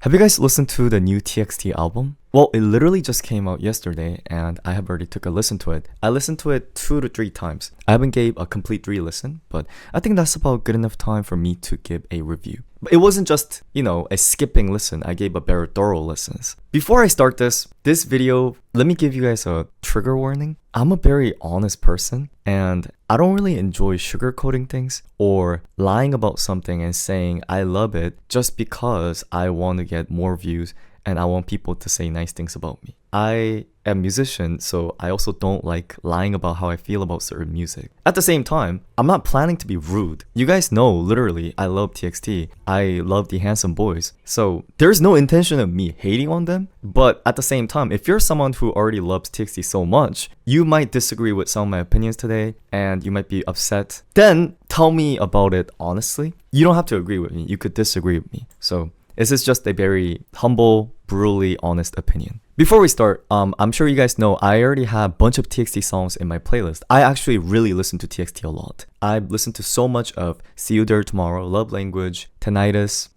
Have you guys listened to the new TXT album? Well, it literally just came out yesterday and I have already took a listen to it. I listened to it 2 to 3 times. I haven't gave a complete re-listen, but I think that's about good enough time for me to give a review. But it wasn't just, a skipping listen. I gave a very thorough listens. Before I start this video, let me give you guys a trigger warning. I'm a very honest person and I don't really enjoy sugarcoating things or lying about something and saying I love it just because I want to get more views and I want people to say nice things about me. I am a musician, so I also don't like lying about how I feel about certain music. At the same time, I'm not planning to be rude. You guys know, literally, I love TXT. I love the Handsome Boys. So there's no intention of me hating on them. But at the same time, if you're someone who already loves TXT so much, you might disagree with some of my opinions today and you might be upset. Then tell me about it honestly. You don't have to agree with me. You could disagree with me. So this is just a very humble, brutally honest opinion. Before we start, I'm sure you guys know I already have a bunch of TXT songs in my playlist. I actually really listen to TXT a lot. I've listened to so much of See You There Tomorrow, Love Language, Tinnitus,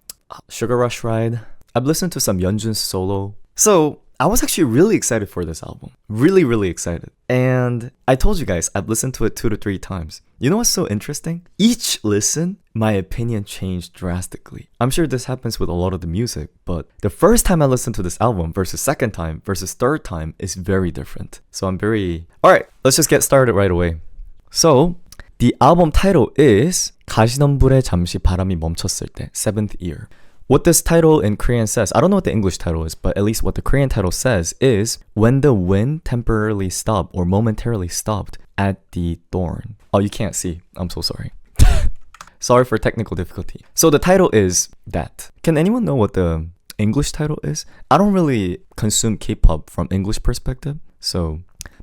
Sugar Rush Ride. I've listened to some Yeonjun's solo. So I was actually really excited for this album. Really, really excited. And I told you guys, I've listened to it 2 to 3 times. You know what's so interesting? Each listen, my opinion changed drastically. I'm sure this happens with a lot of the music, but the first time I listened to this album versus second time versus third time is very different. So Alright, let's just get started right away. So, the album title is 가시덤불에 잠시 바람이 멈췄을 때, Seventh Year. What this title in Korean says, I don't know what the English title is, but at least what the Korean title says is when the wind temporarily stopped or momentarily stopped at the thorn. Oh, you can't see. I'm so sorry. Sorry for technical difficulty. So the title is that. Can anyone know what the English title is? I don't really consume K-pop from English perspective,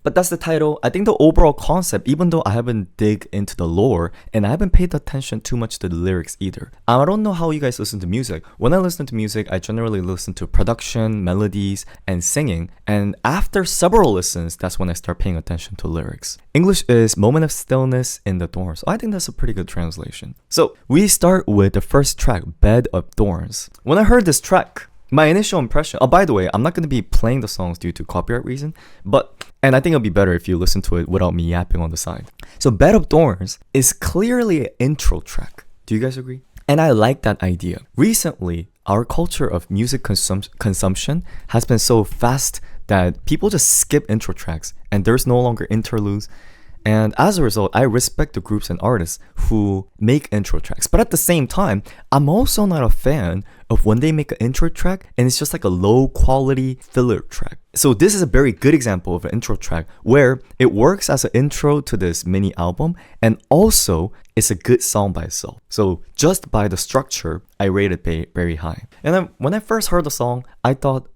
but that's the title. I think the overall concept, even though I haven't dig into the lore and I haven't paid attention too much to the lyrics either. I don't know how you guys listen to music. When I listen to music, I generally listen to production, melodies, and singing. And after several listens, that's when I start paying attention to lyrics. English is Moment of Stillness in the Thorns. I think that's a pretty good translation. So we start with the first track, Bed of Thorns. When I heard this track, my initial impression, by the way, I'm not going to be playing the songs due to copyright reason, and I think it'll be better if you listen to it without me yapping on the side. So Bed of Thorns is clearly an intro track. Do you guys agree? And I like that idea. Recently, our culture of music consumption has been so fast that people just skip intro tracks and there's no longer interludes. And as a result, I respect the groups and artists who make intro tracks. But at the same time, I'm also not a fan of when they make an intro track and it's just like a low quality filler track. So this is a very good example of an intro track where it works as an intro to this mini album and also it's a good song by itself. So just by the structure, I rate it very high. And then when I first heard the song, I thought,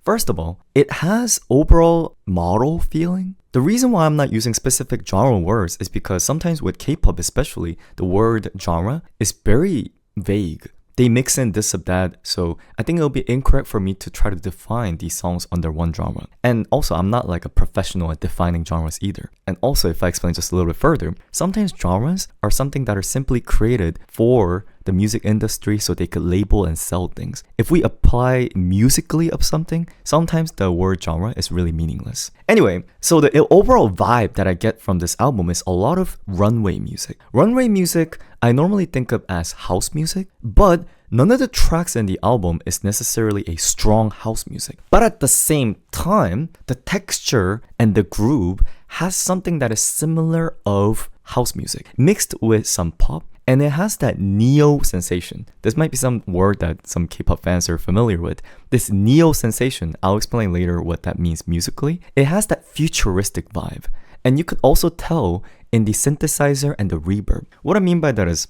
first of all, it has overall model feeling. The reason why I'm not using specific genre words is because sometimes with K-pop especially, the word genre is very vague. They mix in this or that, so I think it'll be incorrect for me to try to define these songs under one genre. And also, I'm not like a professional at defining genres either. And also, if I explain just a little bit further, sometimes genres are something that are simply created for the music industry so they could label and sell things. If we apply musically of something, sometimes the word genre is really meaningless. Anyway, so the overall vibe that I get from this album is a lot of runway music. Runway music, I normally think of as house music, but none of the tracks in the album is necessarily a strong house music. But at the same time, the texture and the groove has something that is similar of house music, mixed with some pop. And it has that neo sensation. This might be some word that some K-pop fans are familiar with. This neo sensation, I'll explain later what that means musically. It has that futuristic vibe. And you could also tell in the synthesizer and the reverb. What I mean by that is,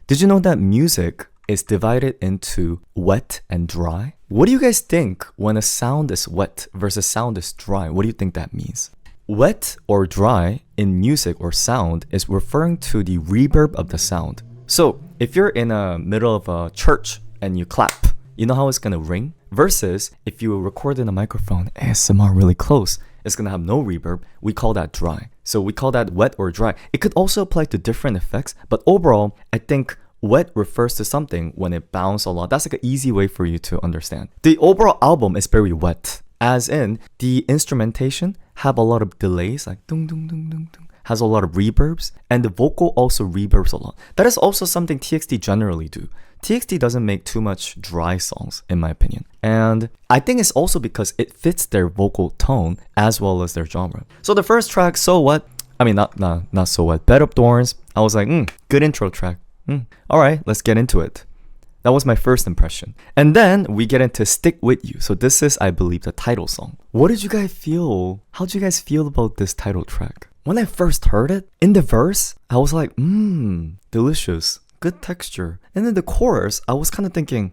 did you know that music is divided into wet and dry? What do you guys think when a sound is wet versus sound is dry? What do you think that means? Wet or dry in music or sound is referring to the reverb of the sound. So if you're in the middle of a church and you clap, you know how it's gonna ring? Versus if you record in a microphone ASMR really close, it's gonna have no reverb. We call that dry. So we call that wet or dry. It could also apply to different effects, but overall, I think wet refers to something when it bounces a lot. That's like an easy way for you to understand. The overall album is very wet, as in the instrumentation have a lot of delays, like dung dung dung dung dung, has a lot of reverbs, and the vocal also reverbs a lot. That is also something TXT generally do. TXT doesn't make too much dry songs, in my opinion. And I think it's also because it fits their vocal tone as well as their genre. So the first track, So What? I mean, not So What. Bed of Thorns. I was like, good intro track. Alright, let's get into it. That was my first impression. And then we get into Stick With You. So this is, I believe, the title song. What did you guys feel? How did you guys feel about this title track? When I first heard it, in the verse, I was like, delicious. Good texture. And in the chorus, I was kind of thinking,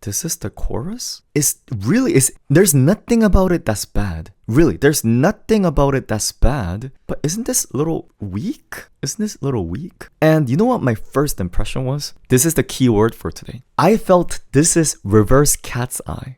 this is the chorus? There's nothing about it that's bad. Really, there's nothing about it that's bad. But isn't this a little weak? And you know what my first impression was? This is the key word for today. I felt this is reverse cat's eye.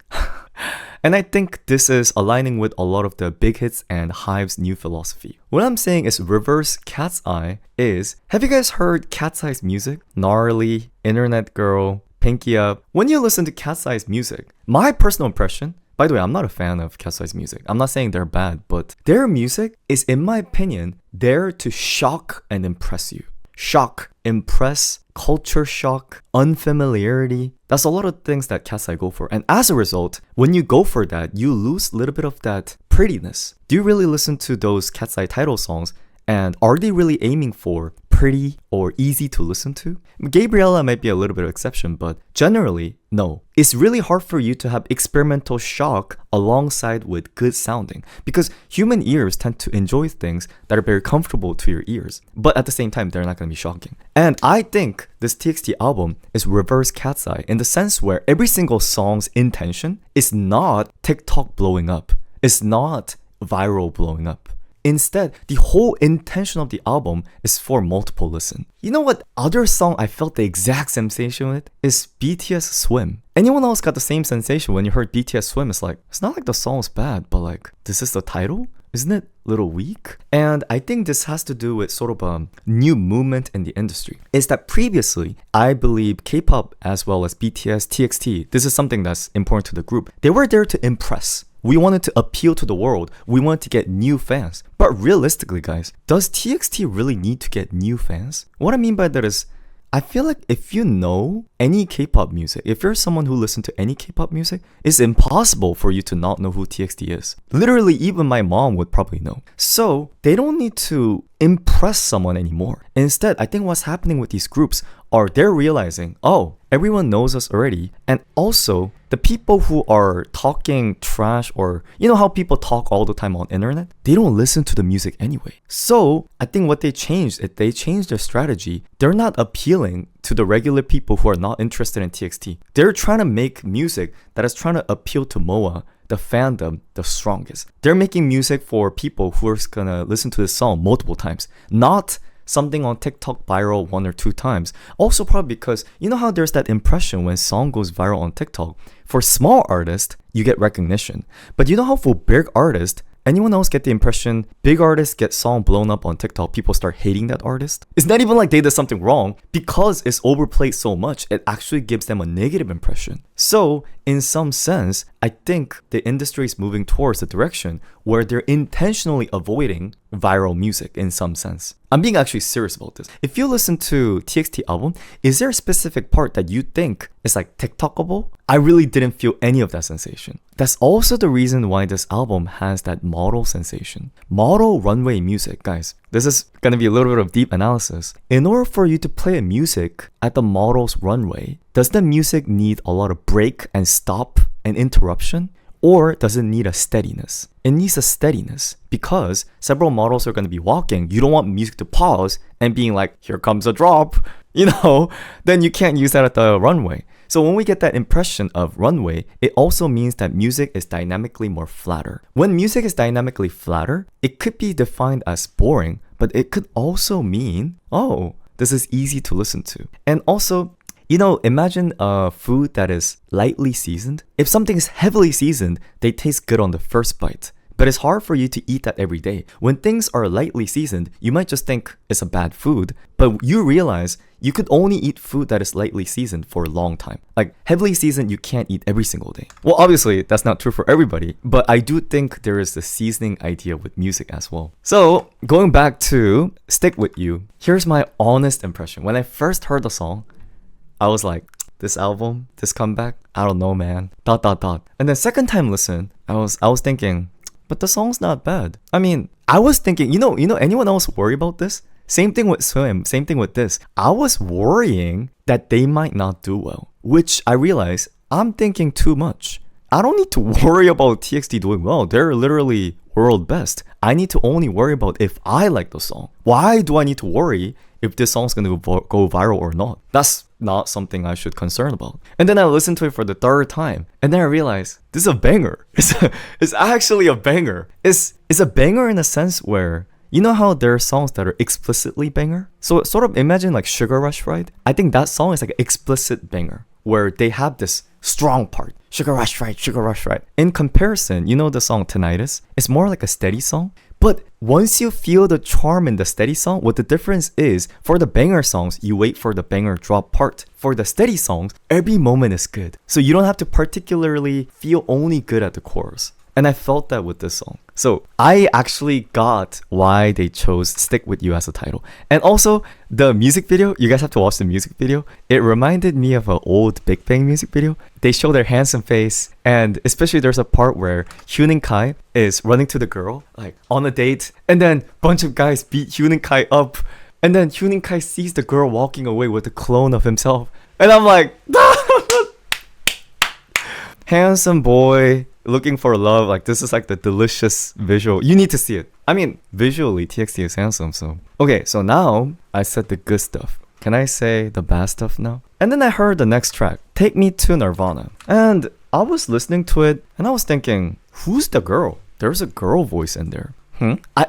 And I think this is aligning with a lot of the big hits and Hive's new philosophy. What I'm saying is reverse cat's eye is, have you guys heard Cat's Eye's music? Gnarly, Internet Girl, Pinky Up. When you listen to Cat's Eye's music, my personal impression, by the way, I'm not a fan of Cat's Eye's music. I'm not saying they're bad, but their music is, in my opinion, there to shock and impress you. Shock, impress, culture shock, unfamiliarity. That's a lot of things that Cat's Eye go for. And as a result, when you go for that, you lose a little bit of that prettiness. Do you really listen to those Cat's Eye title songs? And are they really aiming for pretty or easy to listen to? Gabriella might be a little bit of exception, but generally, no. It's really hard for you to have experimental shock alongside with good sounding, because human ears tend to enjoy things that are very comfortable to your ears, but at the same time, they're not going to be shocking. And I think this TXT album is reverse Cat's Eye in the sense where every single song's intention is not TikTok blowing up. It's not viral blowing up. Instead, the whole intention of the album is for multiple listen. You know what other song I felt the exact sensation with? Is BTS Swim. Anyone else got the same sensation when you heard BTS Swim? It's like, it's not like the song's bad, but like, this is the title? Isn't it a little weak? And I think this has to do with sort of a new movement in the industry. Is that previously, I believe K-pop as well as BTS, TXT, this is something that's important to the group. They were there to impress. We wanted to appeal to the world. We wanted to get new fans. But realistically, guys, does TXT really need to get new fans? What I mean by that is, I feel like if you know any K-pop music, if you're someone who listens to any K-pop music, it's impossible for you to not know who TXT is. Literally, even my mom would probably know. So, they don't need to impress someone anymore. Instead, I think what's happening with these groups are they're realizing, oh, everyone knows us already. And also, the people who are talking trash, or you know how people talk all the time on internet, they don't listen to the music anyway. So I think what they changed is they changed their strategy. They're not appealing to the regular people who are not interested in TXT. They're trying to make music that is trying to appeal to MOA, the fandom, the strongest. They're making music for people who are gonna listen to this song multiple times, not something on TikTok viral 1 or 2 times. Also probably because, you know how there's that impression when song goes viral on TikTok, for small artists, you get recognition. But you know how for big artists, anyone else get the impression big artists get song blown up on TikTok, people start hating that artist? It's not even like they did something wrong. Because it's overplayed so much, it actually gives them a negative impression. So, in some sense, I think the industry is moving towards the direction where they're intentionally avoiding viral music in some sense. I'm being actually serious about this. If you listen to TXT album, is there a specific part that you think is like TikTokable? I really didn't feel any of that sensation. That's also the reason why this album has that model sensation. Model runway music, guys. This is gonna be a little bit of deep analysis. In order for you to play music at the model's runway, does the music need a lot of break and stop and interruption? Or does it need a steadiness? It needs a steadiness because several models are going to be walking. You don't want music to pause and being like, here comes a drop, then you can't use that at the runway. So when we get that impression of runway, it also means that music is dynamically more flatter. When music is dynamically flatter, it could be defined as boring, but it could also mean, oh, this is easy to listen to. And also, imagine a food that is lightly seasoned. If something is heavily seasoned, they taste good on the first bite. But but it's hard for you to eat that every day. When things are lightly seasoned, you might just think it's a bad food, but you realize you could only eat food that is lightly seasoned for a long time. Like heavily seasoned, you can't eat every single day. Well, obviously, that's not true for everybody, but I do think there is the seasoning idea with music as well. So, going back to Stick With You, here's my honest impression. When I first heard the song, I was like, this album, this comeback, I don't know, man. ... And then second time listen, I was thinking, but the song's not bad. I mean, I was thinking, you know, anyone else worry about this? Same thing with Swim, same thing with this. I was worrying that they might not do well, which I realized I'm thinking too much. I don't need to worry about TXT doing well. They're literally world best. I need to only worry about if I like the song. Why do I need to worry if this song's gonna go viral or not? That's not something I should concern about. And then I listened to it for the third time, and then I realized this is a banger. It's actually a banger. It's a banger in a sense where, you know how there are songs that are explicitly banger? So sort of imagine like Sugar Rush, right? I think that song is like an explicit banger where they have this strong part. Sugar Rush, right? Sugar Rush, right? In comparison, you know the song Tinnitus? It's more like a steady song. But once you feel the charm in the steady song, what the difference is, for the banger songs, you wait for the banger drop part. For the steady songs, every moment is good. So you don't have to particularly feel only good at the chorus. And I felt that with this song. So I actually got why they chose Stick With You as a title. And also, the music video, you guys have to watch the music video. It reminded me of an old Big Bang music video. They show their handsome face, and especially there's a part where Hyunin Kai is running to the girl, like on a date, and then a bunch of guys beat Hyunin Kai up, and then Hyunin Kai sees the girl walking away with a clone of himself. And I'm like, handsome boy looking for love. Like, this is like the delicious visual. You need to see it. I mean, visually TXT is handsome. So okay, so now I said the good stuff. Can I say the bad stuff now? And then I heard the next track, Take Me to Nirvana, and I was listening to it and I was thinking, who's the girl? There's a girl voice in there.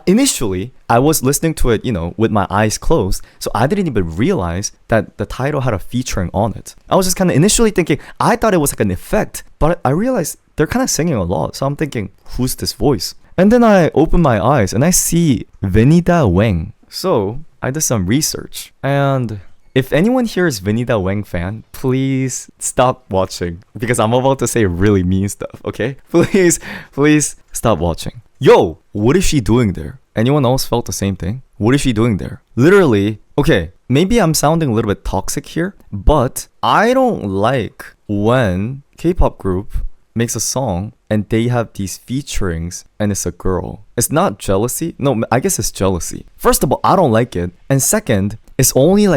Initially, I was listening to it, with my eyes closed, so I didn't even realize that the title had a featuring on it. I was just kind of initially thinking, I thought it was like an effect, but I realized they're kind of singing a lot, so I'm thinking, who's this voice? And then I open my eyes and I see Venida Wang. So I did some research, and if anyone here is Venida Wang fan, please stop watching, because I'm about to say really mean stuff, okay? Please stop watching. Yo, what is she doing there? Anyone else felt the same thing? What is she doing there? Literally, okay, maybe I'm sounding a little bit toxic here, but I don't like when K-pop group makes a song and they have these featurings and it's a girl. It's not jealousy. No, I guess it's jealousy. First of all, I don't like it. And second, it's only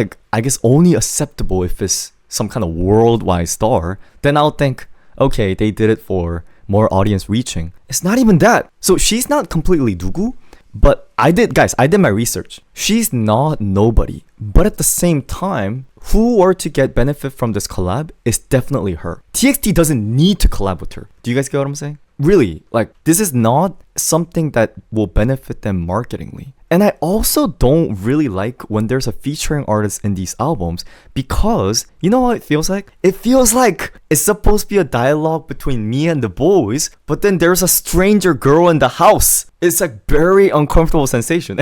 only acceptable if it's some kind of worldwide star. Then I'll think, okay, they did it for more audience reaching. It's not even that. So she's not completely 누구, but I did my research. She's not nobody. But at the same time, who are to get benefit from this collab is definitely her. TXT doesn't need to collab with her. Do you guys get what I'm saying? Really, this is not something that will benefit them marketingly. And I also don't really like when there's a featuring artist in these albums, because you know what it feels like? It feels like it's supposed to be a dialogue between me and the boys, but then there's a stranger girl in the house. It's a very uncomfortable sensation.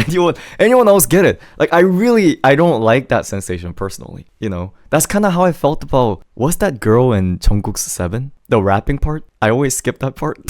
Anyone else get it? I don't like that sensation personally. That's kind of how I felt about, what's that girl in Jungkook's 7? The rapping part? I always skip that part.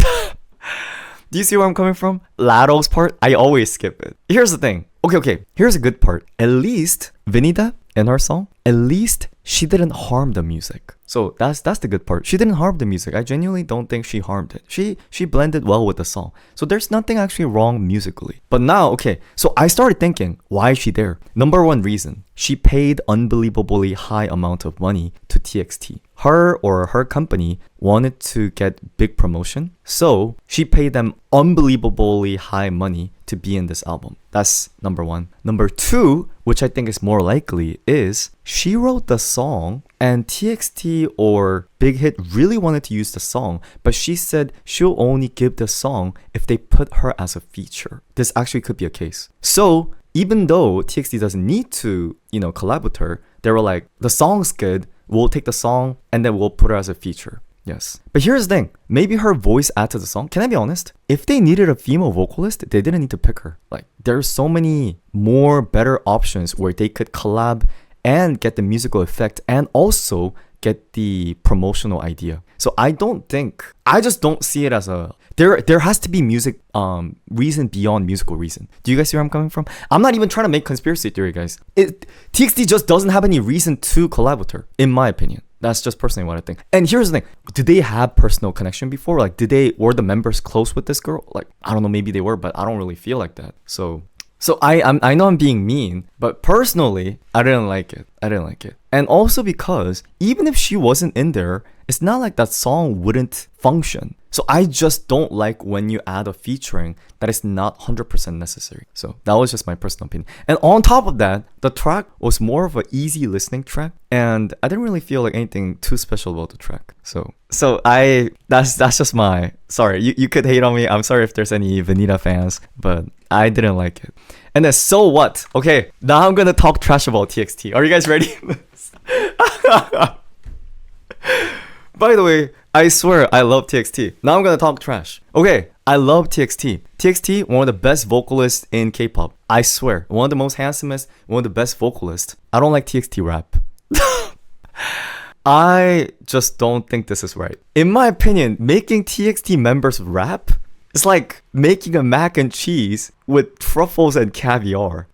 Do you see where I'm coming from? Lado's part, I always skip it. Here's the thing. Okay, here's a good part. At least Venida in her song, at least she didn't harm the music. So that's the good part. She didn't harm the music. I genuinely don't think she harmed it. She blended well with the song. So there's nothing actually wrong musically. But now, okay, so I started thinking, why is she there? Number one reason, she paid unbelievably high amount of money to TXT. Her company wanted to get big promotion, so she paid them unbelievably high money to be in this album. That's number one. Number two, which I think is more likely, is she wrote the song and TXT or Big Hit really wanted to use the song, but she said she'll only give the song if they put her as a feature. This actually could be a case. So even though TXT doesn't need to, collab with her, they were like, the song's good, we'll take the song and then we'll put her as a feature. Yes. But here's the thing. Maybe her voice adds to the song. Can I be honest? If they needed a female vocalist, they didn't need to pick her. Like, there's so many more better options where they could collab and get the musical effect and also get the promotional idea. So I just don't see it as a there has to be music reason beyond musical reason. Do you guys see where I'm coming from? I'm not even trying to make conspiracy theory, guys. TXT just doesn't have any reason to collab with her, in my opinion. That's just personally what I think. And here's the thing. Did they have personal connection before? Like, were the members close with this girl? Like, I don't know, maybe they were, but I don't really feel like that. So I know I'm being mean, but personally, I didn't like it. And also because even if she wasn't in there, it's not like that song wouldn't function. So I just don't like when you add a featuring that is not 100% necessary. So that was just my personal opinion. And on top of that, the track was more of an easy listening track, and I didn't really feel like anything too special about the track. So that's just my, sorry, you could hate on me. I'm sorry if there's any Vanita fans, but I didn't like it. And then So What? Okay, now I'm gonna talk trash about TXT. Are you guys ready? By the way, I swear I love TXT. Now I'm gonna talk trash. Okay, I love TXT. TXT, one of the best vocalists in K-pop. I swear, one of the most handsomest, one of the best vocalists. I don't like TXT rap. I just don't think this is right. In my opinion, making TXT members rap is like making a mac and cheese with truffles and caviar.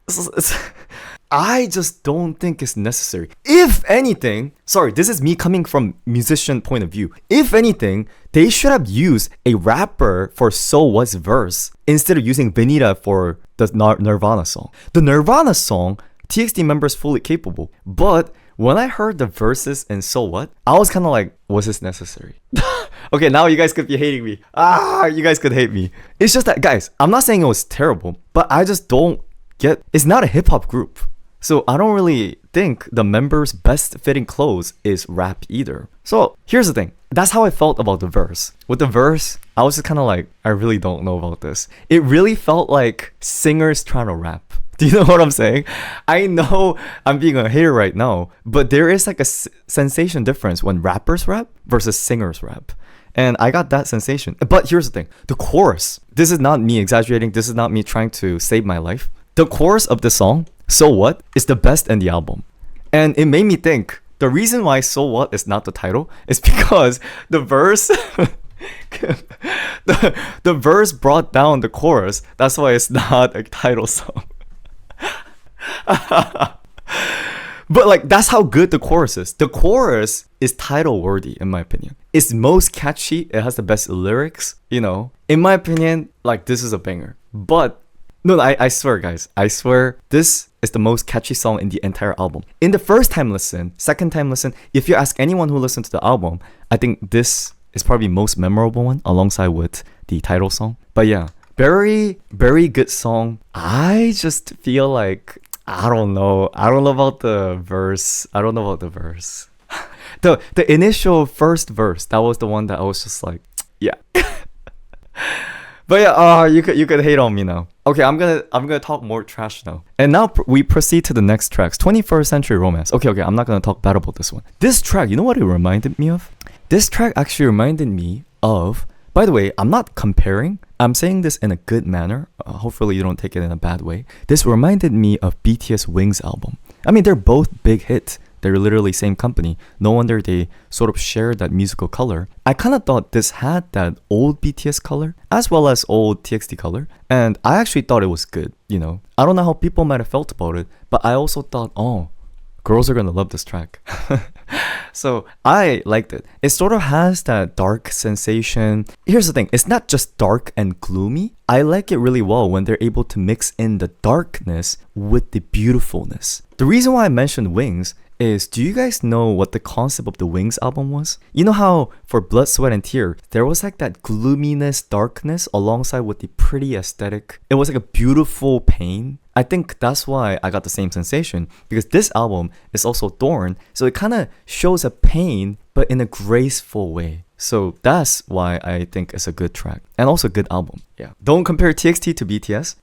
I just don't think it's necessary. If anything, sorry, this is me coming from musician point of view. If anything, they should have used a rapper for So What's verse instead of using Vanita for the Nirvana song. The Nirvana song, TXT members fully capable. But when I heard the verses in So What, I was kind of like, was this necessary? Okay, now you guys could be hating me. You guys could hate me. It's just that, guys, I'm not saying it was terrible, but I just don't get, it's not a hip-hop group. So I don't really think the members' best fitting clothes is rap either. So here's the thing. That's how I felt about the verse. With the verse, I was just kind of like, I really don't know about this. It really felt like singers trying to rap. Do you know what I'm saying? I know I'm being a hater right now, but there is like a sensation difference when rappers rap versus singers rap. And I got that sensation. But here's the thing. The chorus. This is not me exaggerating. This is not me trying to save my life. The chorus of the song, So What, is the best in the album. And it made me think, the reason why So What is not the title is because the verse the verse brought down the chorus. That's why it's not a title song. But like, that's how good the chorus is. The chorus is title worthy, in my opinion. It's most catchy. It has the best lyrics, you know. In my opinion, like, this is a banger. But no, I swear, guys. I swear, this is the most catchy song in the entire album. In the first time listen, second time listen, if you ask anyone who listened to the album, I think this is probably the most memorable one, alongside with the title song. But yeah, very, very good song. I just feel like, I don't know about the verse. The initial first verse, that was the one that I was just like, yeah. But yeah, you could hate on me now. Okay, I'm gonna talk more trash now. And now we proceed to the next tracks. 21st Century Romance. Okay, I'm not gonna talk bad about this one. This track, you know what it reminded me of? This track actually reminded me of, by the way, I'm not comparing. I'm saying this in a good manner. Hopefully you don't take it in a bad way. This reminded me of BTS Wings album. I mean, they're both big hits. They're literally same company. No wonder they sort of share that musical color. I kind of thought this had that old BTS color as well as old TXT color. And I actually thought it was good, you know. I don't know how people might have felt about it, but I also thought, oh, girls are gonna love this track. So I liked it. It sort of has that dark sensation. Here's the thing. It's not just dark and gloomy. I like it really well when they're able to mix in the darkness with the beautifulness. The reason why I mentioned Wings is, do you guys know what the concept of the Wings album was? You know how for Blood, Sweat and Tear, there was like that gloominess, darkness alongside with the pretty aesthetic. It was like a beautiful pain. I think that's why I got the same sensation, because this album is also Thorns, so it kind of shows a pain but in a graceful way. So that's why I think it's a good track and also a good album. Yeah. Don't compare TXT to BTS.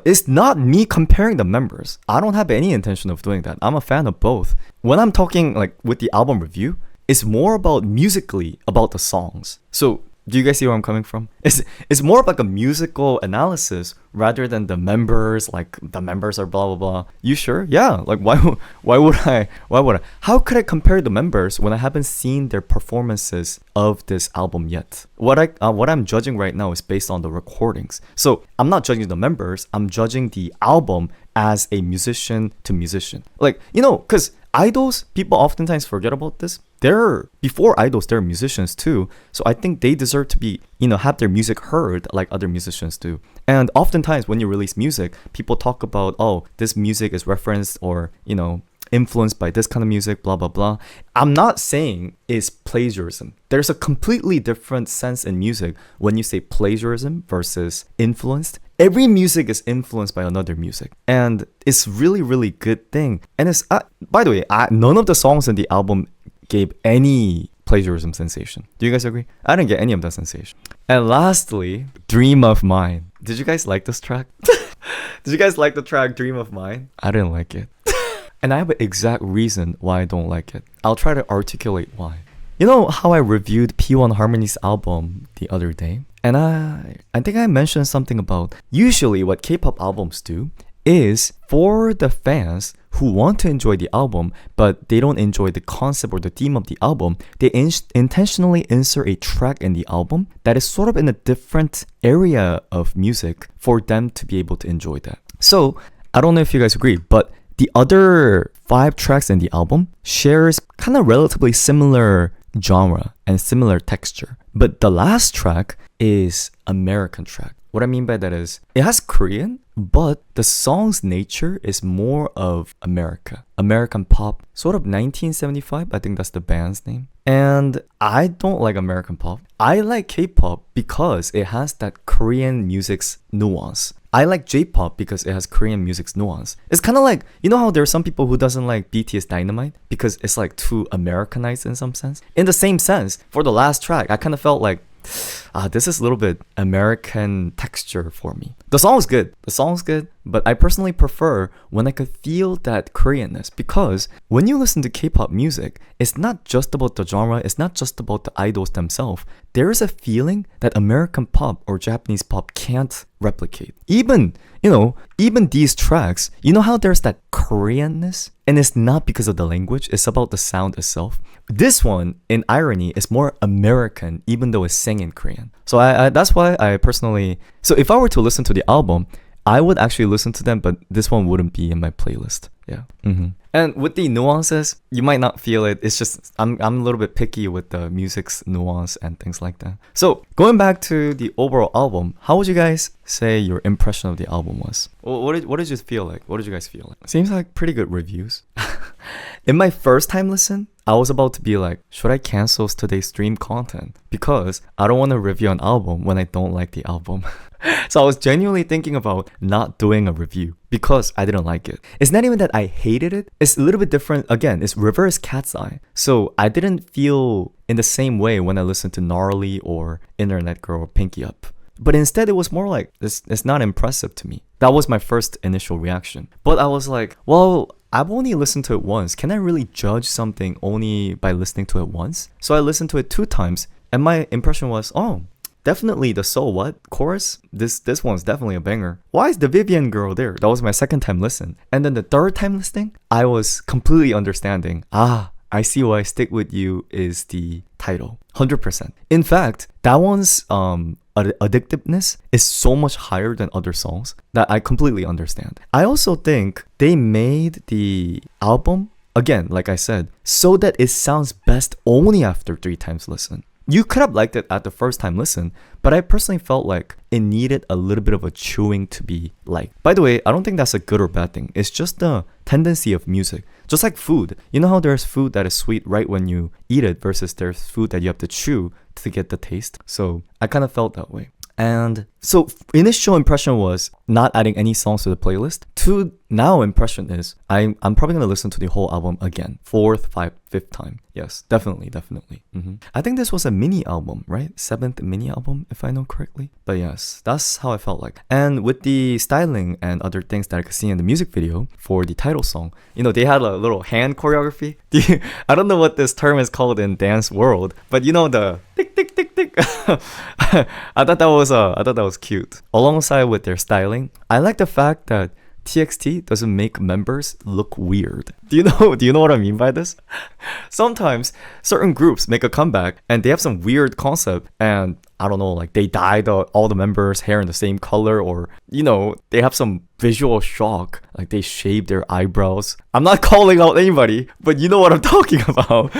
It's not me comparing the members. I don't have any intention of doing that. I'm a fan of both. When I'm talking like with the album review, it's more about musically about the songs. So do you guys see where I'm coming from? It's more of like a musical analysis rather than the members, like the members are blah blah blah. You sure? Yeah. Like why would I? How could I compare the members when I haven't seen their performances of this album yet? What I'm judging right now is based on the recordings. So I'm not judging the members. I'm judging the album as a musician to musician. Like, you know, because idols, people oftentimes forget about this. Before idols, they're musicians too. So I think they deserve to be, you know, have their music heard like other musicians do. And oftentimes when you release music, people talk about, oh, this music is referenced or, you know, influenced by this kind of music, blah, blah, blah. I'm not saying it's plagiarism. There's a completely different sense in music when you say plagiarism versus influenced. Every music is influenced by another music, and it's really, really good thing. And it's by the way, none of the songs in the album gave any plagiarism sensation. Do you guys agree? I didn't get any of that sensation. And lastly, Dream of Mine. Did you guys like this track? Did you guys like the track Dream of Mine? I didn't like it. And I have an exact reason why I don't like it. I'll try to articulate why. You know how I reviewed P1 Harmony's album the other day? And I think I mentioned something about usually what K-pop albums do is for the fans who want to enjoy the album but they don't enjoy the concept or the theme of the album, they intentionally insert a track in the album that is sort of in a different area of music for them to be able to enjoy that. So I don't know if you guys agree, but the other 5 tracks in the album shares kind of relatively similar genre and similar texture. But the last track is American track. What I mean by that is it has Korean, but the song's nature is more of American pop, sort of 1975. I think that's the band's name. And I don't like American pop. I like K-pop because it has that Korean music's nuance. I like J-pop because it has Korean music's nuance. It's kind of like, you know how there are some people who doesn't like BTS Dynamite because it's like too Americanized in some sense? In the same sense, for the last track, I kind of felt like, this is a little bit American texture for me. The song's good, but I personally prefer when I could feel that Koreanness, because when you listen to K-pop music, it's not just about the genre, it's not just about the idols themselves. There is a feeling that American pop or Japanese pop can't replicate. Even these tracks, you know how there's that Koreanness? And it's not because of the language, it's about the sound itself. This one, in irony, is more American, even though it's sang in Korean. So that's why I personally... So if I were to listen to the album, I would actually listen to them, but this one wouldn't be in my playlist. Yeah. And with the nuances, you might not feel it. It's just, I'm a little bit picky with the music's nuance and things like that. So going back to the overall album, how would you guys say your impression of the album was? What did you feel like? What did you guys feel like? Seems like pretty good reviews. In my first time listen, I was about to be like, should I cancel today's stream content? Because I don't want to review an album when I don't like the album. So I was genuinely thinking about not doing a review because I didn't like it. It's not even that I hated it. It's a little bit different. Again, it's reverse cat's eye. So I didn't feel in the same way when I listened to Gnarly or Internet Girl or Pinky Up. But instead, it was more like, it's not impressive to me. That was my first initial reaction. But I was like, well, I've only listened to it once. Can I really judge something only by listening to it once? So I listened to it 2 times, and my impression was, oh, definitely the So What chorus. This one's definitely a banger. Why is the Vivian girl there? That was my second time listen. And then the third time listening, I was completely understanding. I see why Stick With You is the title. 100%. In fact, that one's addictiveness is so much higher than other songs that I completely understand. I also think they made the album, again, like I said, so that it sounds best only after 3 times listen. You could have liked it at the first time listen, but I personally felt like it needed a little bit of a chewing to be liked. By the way, I don't think that's a good or bad thing. It's just the tendency of music. Just like food. You know how there's food that is sweet right when you eat it versus there's food that you have to chew to get the taste? So I kind of felt that way. And so initial impression was not adding any songs to the playlist. To now impression is I'm probably gonna listen to the whole album again, fifth time. Yes, definitely. I think this was a mini album, right? 7th mini album, if I know correctly. But yes, that's how I felt like. And with the styling and other things that I could see in the music video for the title song, they had a little hand choreography. I don't know what this term is called in dance world, but the tick tick tick tick. I thought that was cute. Alongside with their styling, I like the fact that TXT doesn't make members look weird. Do you know what I mean by this? Sometimes certain groups make a comeback and they have some weird concept, and I don't know, like they dyed all the members' hair in the same color, or they have some visual shock, like they shave their eyebrows. I'm not calling out anybody, but you know what I'm talking about.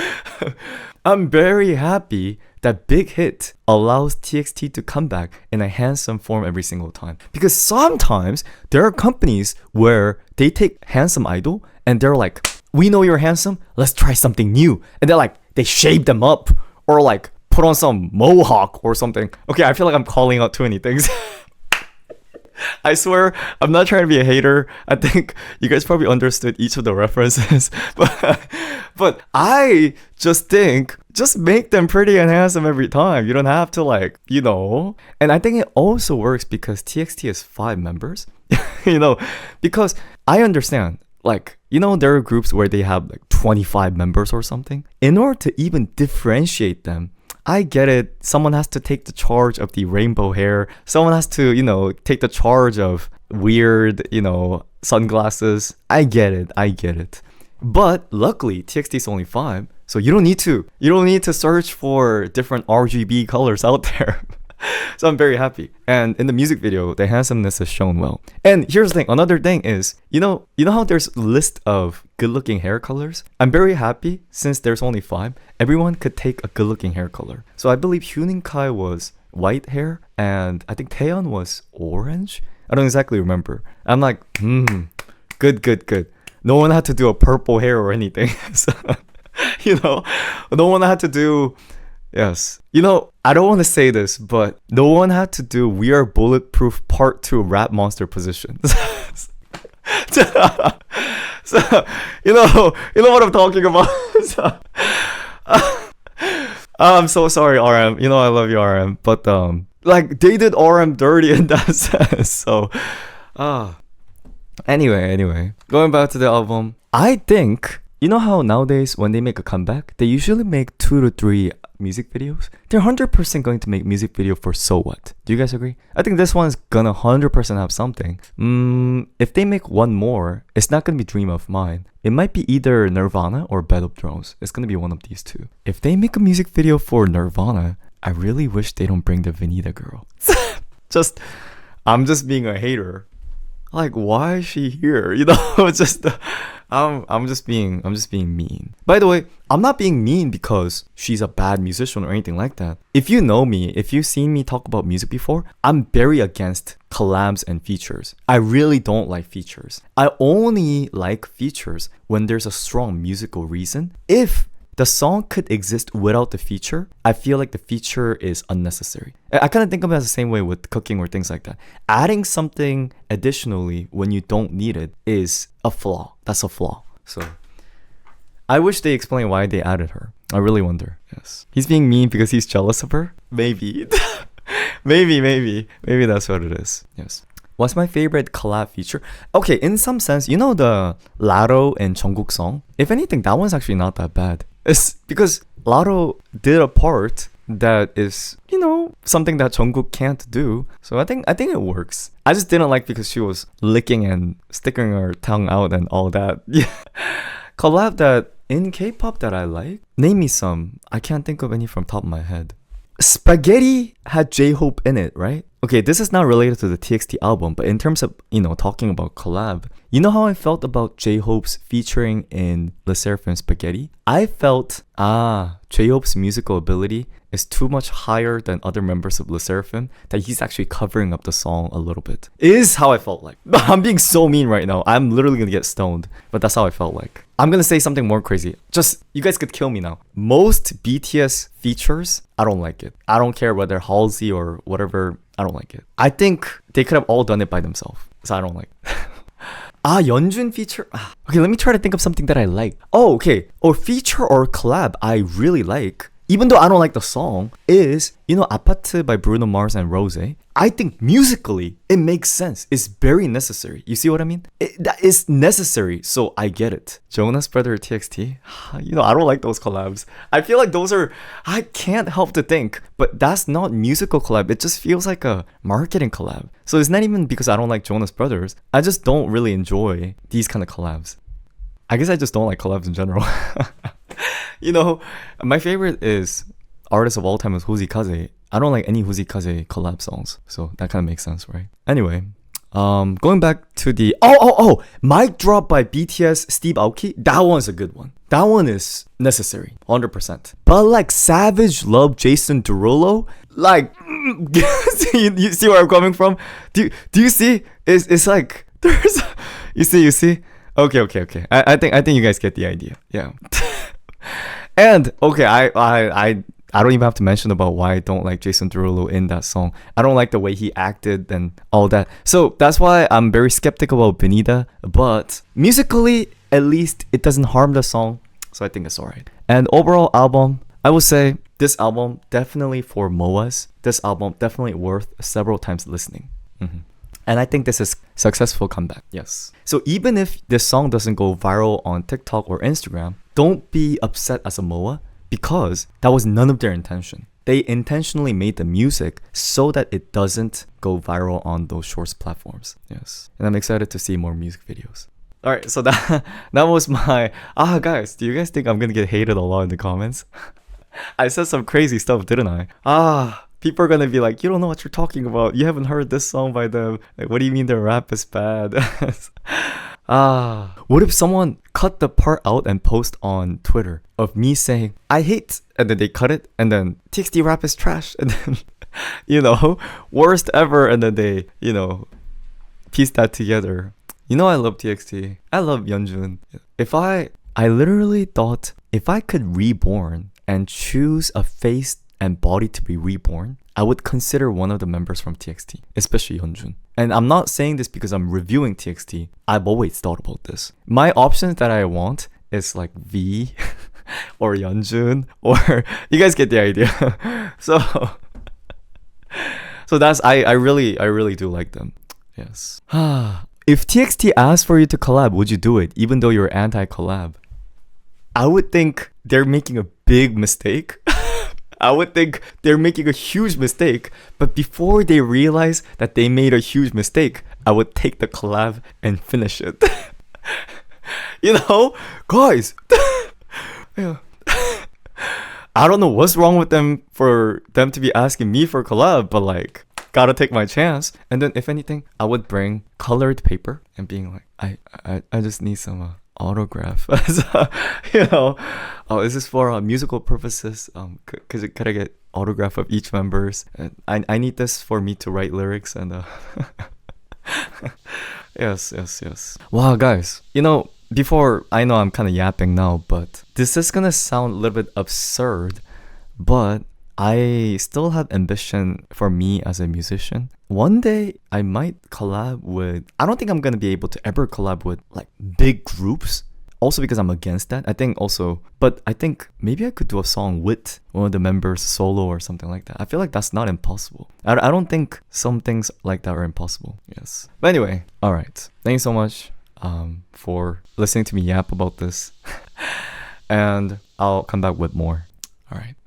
I'm very happy that Big Hit allows TXT to come back in a handsome form every single time. Because sometimes there are companies where they take handsome idol and they're like, we know you're handsome, let's try something new. And they're like, they shave them up or like put on some mohawk or something. Okay, I feel like I'm calling out too many things. I swear, I'm not trying to be a hater. I think you guys probably understood each of the references. But I just think, just make them pretty and handsome every time. You don't have to And I think it also works because TXT has 5 members. Because I understand, there are groups where they have 25 members or something. In order to even differentiate them, I get it. Someone has to take the charge of the rainbow hair. Someone has to, take the charge of weird, sunglasses. I get it. But luckily, TXT is only 5, so you don't need to search for different RGB colors out there. So I'm very happy. And in the music video, the handsomeness is shown well. And here's the thing. Another thing is, you know how there's a list of good-looking hair colors? I'm very happy since there's only 5. Everyone could take a good-looking hair color. So I believe Hyunin Kai was white hair, and I think Taeyeon was orange. I don't exactly remember. I'm like, good. No one had to do a purple hair or anything. So, no one had to do. Yes. I don't want to say this, but no one had to do We Are Bulletproof Part 2 Rap Monster positions. So, you know what I'm talking about. I'm so sorry, RM. I love you, RM. But, they did RM dirty in that sense. So, Anyway, going back to the album, I think, how nowadays when they make a comeback, they usually make 2 to 3 music videos? They're 100% going to make music video for So What. Do you guys agree? I think this one's gonna 100% have something. If they make one more, it's not gonna be Dream of Mine. It might be either Nirvana or Bed of Drones. It's gonna be one of these two. If they make a music video for Nirvana, I really wish they don't bring the Veneta girl. I'm just being a hater. Why is she here? It's just I'm just being mean. By the way, I'm not being mean because she's a bad musician or anything like that. If you know me, if you've seen me talk about music before, I'm very against collabs and features. I really don't like features. I only like features when there's a strong musical reason. If the song could exist without the feature, I feel like the feature is unnecessary. I kind of think of it as the same way with cooking or things like that. Adding something additionally when you don't need it is a flaw. That's a flaw. So I wish they explained why they added her. I really wonder. Yes. He's being mean because he's jealous of her? Maybe. Maybe that's what it is. Yes. What's my favorite collab feature? Okay, in some sense, the Laro and Jungkook song? If anything, that one's actually not that bad. It's because Laro did a part that is, something that Jungkook can't do. So I think it works. I just didn't like because she was licking and sticking her tongue out and all that. Yeah. Collab that in K-pop that I like? Name me some. I can't think of any from top of my head. Spaghetti had J-Hope in it, right? Okay, this is not related to the TXT album, but in terms of, talking about collab, you know how I felt about J-Hope's featuring in Le Sserafim Spaghetti? I felt, J-Hope's musical ability is too much higher than other members of Le Sserafim, that he's actually covering up the song a little bit. Is how I felt like. I'm being so mean right now. I'm literally gonna get stoned, but that's how I felt like. I'm gonna say something more crazy. Just, you guys could kill me now. Most BTS features, I don't like it. I don't care whether Halsey or whatever I don't like it. I think they could have all done it by themselves. So I don't like it. Yeonjun feature. Okay, let me try to think of something that I like. Oh, okay. Or feature or collab I really like, even though I don't like the song, is, you know, 아파트 by Bruno Mars and Rose. I think musically, it makes sense. It's very necessary. You see what I mean? That is necessary, so I get it. Jonas Brother TXT? You know, I don't like those collabs. I feel like those are, I can't help to think, but that's not musical collab. It just feels like a marketing collab. So it's not even because I don't like Jonas Brothers. I just don't really enjoy these kind of collabs. I guess I just don't like collabs in general. You know, my favorite is artist of all time is Huzikaze. I don't like any Huzikaze collab songs, so that kind of makes sense, right? Anyway, going back to the Mic Drop by BTS Steve Aoki. That one's a good one. That one is necessary, 100%. But like Savage Love Jason Derulo, like you see where I'm coming from? Do you see? It's like there's you see? Okay. I think you guys get the idea. Yeah. And okay, I don't even have to mention about why I don't like Jason Derulo in that song. I don't like the way he acted and all that. So that's why I'm very skeptical about Benita. But musically, at least it doesn't harm the song. So I think it's alright. And overall album, I would say this album definitely for MOAs. This album definitely worth several times listening. And I think this is successful comeback. Yes. So even if this song doesn't go viral on TikTok or Instagram, don't be upset as a MOA because that was none of their intention. They intentionally made the music so that it doesn't go viral on those shorts platforms. Yes. And I'm excited to see more music videos. Alright, so that was my... guys, do you guys think I'm gonna get hated a lot in the comments? I said some crazy stuff, didn't I? People are gonna be like, you don't know what you're talking about. You haven't heard this song by them. Like, what do you mean their rap is bad? What if someone cut the part out and post on Twitter of me saying, I hate, and then they cut it, and then TXT rap is trash, and then, you know, worst ever, and then they, you know, piece that together. You know I love TXT. I love Yeonjun. I literally thought if I could reborn and choose a face and body to be reborn, I would consider one of the members from TXT, especially Yeonjun. And I'm not saying this because I'm reviewing TXT. I've always thought about this. My options that I want is like V or Yeonjun, or you guys get the idea. So that's I really do like them. Yes. If TXT asked for you to collab, would you do it even though you're anti-collab? I would think they're making a big mistake. I would think they're making a huge mistake, but before they realize that they made a huge mistake, I would take the collab and finish it. You know, guys, yeah. I don't know what's wrong with them for them to be asking me for collab, but like, gotta take my chance. And then if anything, I would bring colored paper and being like, I just need some autograph. You know, is this for musical purposes? Could I get autograph of each members? And I need this for me to write lyrics and yes. Wow, guys, you know, before, I know I'm kind of yapping now, but this is gonna sound a little bit absurd, but I still have ambition for me as a musician. One day I might collab with, I don't think I'm gonna be able to ever collab with like big groups, also because I'm against that. I think maybe I could do a song with one of the members solo or something like that. I feel like that's not impossible. I don't think some things like that are impossible. Yes. But anyway, alright. Thank you so much for listening to me yap about this. And I'll come back with more. Alright.